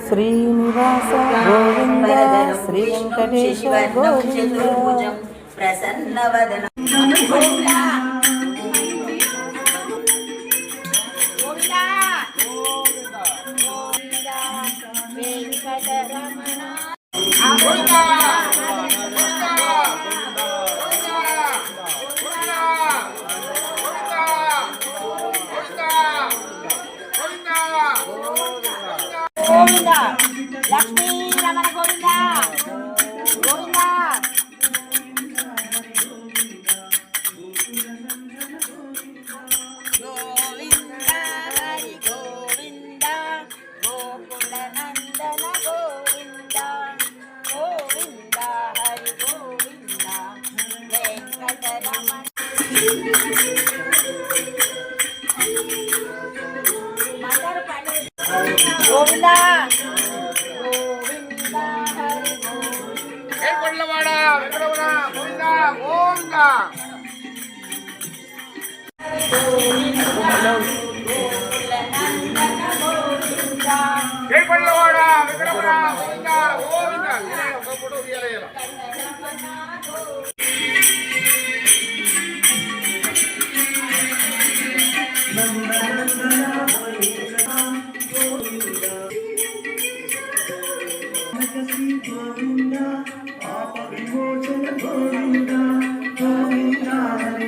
శ్రీనివాస గోవింద శ్రీ వెంకటేశ గోవింద ప్రసన్నవదనం గోవింద లక్ష్మీ రమణ గోవింద గోవింద గోవింద హరి గోవింద గోకుల నందన గోవింద గోవింద హరి గోవింద వెంకటరమణ గోవింద గోవింద హరి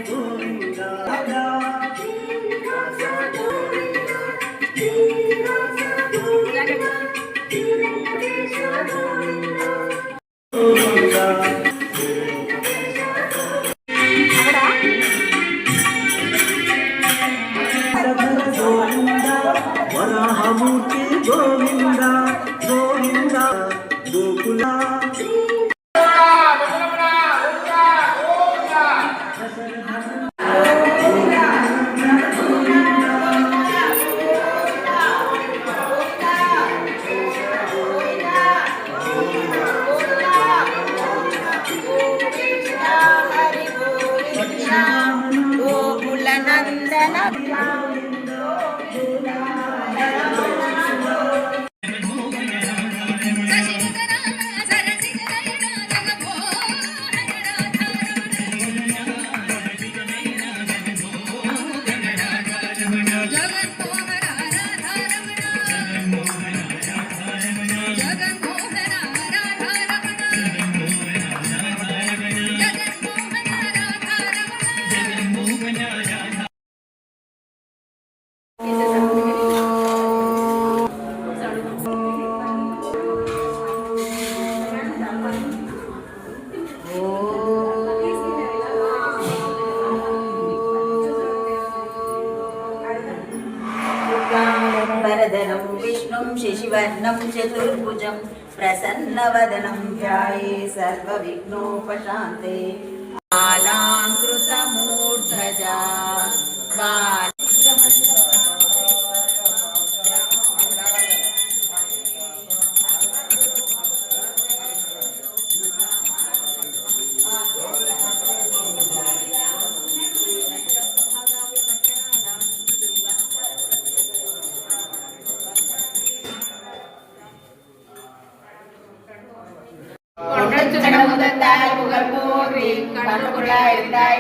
గోవింద గోవింద గోవింద వరాహమూర్తి గోవింద గోవింద గోకుల గోకుల నందన वरदनं विष्णुं शशिवर्णं चतुर्भुजं प्रसन्नवदनं ध्याये सर्वविघ्नोपशान्ते बालाङ्कृतमूर्धजा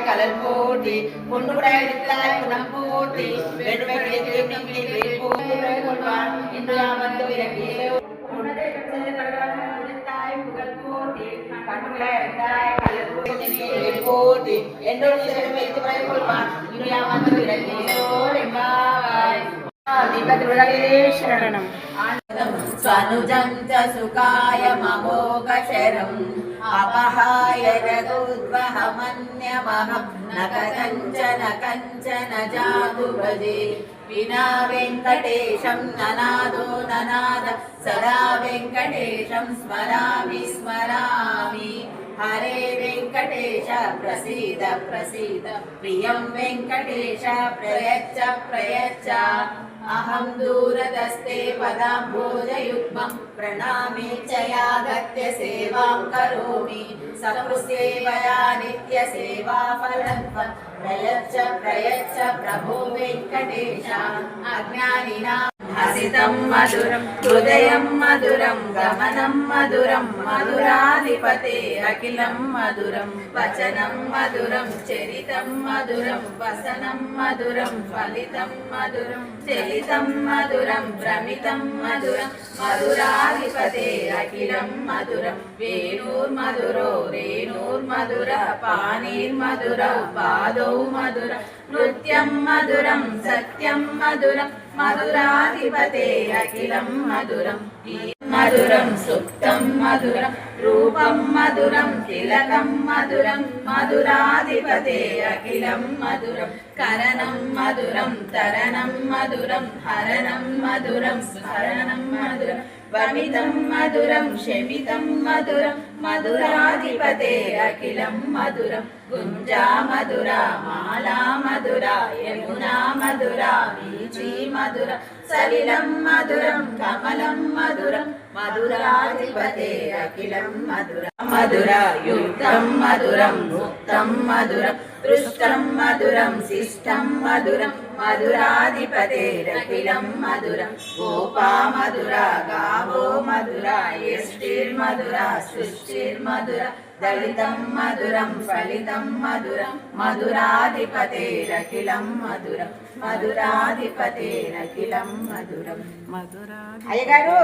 கலர் போட்டி பொன்னுடைய குணம் போட்டி போட்டி என்னோட शरणं स्वनुजं च सुखाय ममोघशरम् अपहाय जगोद्वहमन्यमहं न कथञ्चन जातु भजे विना वेङ्कटेशं ननादो ननाद सदा वेङ्कटेशं स्मरामि स्मरामि हरे वेङ्कटेश प्रसीद प्रसीद प्रियं वेङ्कटेश प्रयच्छ प्रयच्छ अहं दूरदस्ते पदाम्भोजयुग्मं प्रणामे च यागत्य सेवां करोमि सकृसेवया नित्यसेवाफलं प्रयच्छ प्रयच्छ प्रभो वेङ्कटेश अज्ञानिनां హసితం మధురం హృదయం మధురం గమనం మధురం మధురాధిపతే అఖిలం మధురం వచనం మధురం చరితం మధురం వసనం మధురం ఫలితం మధురం చలితం మధురం భ్రమితం మధురం మధురాధిపతే అఖిలం మధురం వేణుర్మధురో రేణుర్మధుర పాణిర్మధురౌ పాదౌ మధుర నృత్యం మధురం సత్యం మధురం మధురాధిపతే అఖిలం మధురం మధురం సుప్తం మధురం రూపం మధురం తిలకం మధురం మధురాధిపతే అఖిలం మధురం కరణం మధురం తరణం మధురం హరణం మధురం స్మరణం మధురం వమితం మధురం శమితం మధురం మధురాధిపతే అఖిలం మధురం గుంజా మధుర మాలా మధుర యమునా మధుర వీచి మధుర సలిలం మధురం కమలం మధురం మధురాధిపతే అఖిలం మధుర మధుర యుక్తం మధురం ముక్తం మధురం దృష్టం మధురం శిష్టం మధురం మధురాధిపతే అఖిలం మధురం గోపా మధుర గావో మధుర యష్టిర్మధుర సృష్టిర్మధుర దళితం మధురం ఫలితం మధురం మధురాధిపతే అఖిలం మధురం మధురాధిపతేరఖిలం మధురం అయ్యగారు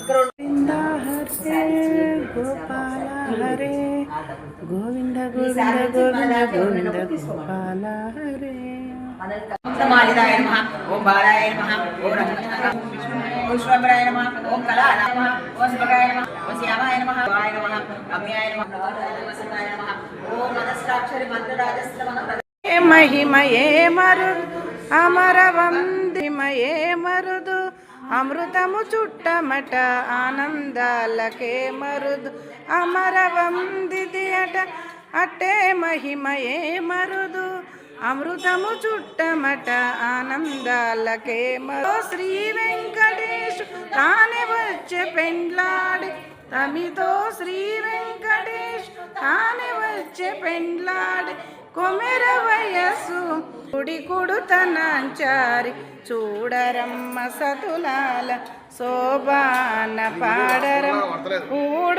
గోవింద హరే గోపాల హరే గోవింద గోవింద గోవింద గోవింద గోపాల హరే సమాలిదాయ నమః ఓం బాలాయ నమః ఓం రత్నాయ ఓం శ్వేంబరాయ నమః ఓం కళాయ నమః ఓం శివగాయ నమః ఓం శ్యామాయ నమః వాయ నమః అమ్యాయ నమః ఓం సతాయ నమః ఓం మనస్కాక్షరి మంత్రరాజస్రవణ మహిమయే మరుదు అమరవందిమయే మరుదు అమృతము చుట్టమట ఆనందాలకే మరుదు అమరవందిది అట అట్టే మహిమయే మరుదు అమృతము చుట్టమట ఆనందాలకే మరుదు శ్రీ వెంకటేశు తానే వచ్చే పెండ్లాడి తమితో శ్రీ వెంకటేశ్ తానే వచ్చే పెండ్లాడి కొమెర వయస్సు కుడి కుడుతనంచారి చూడరమ్మ సతులాల శోభాన పాడరం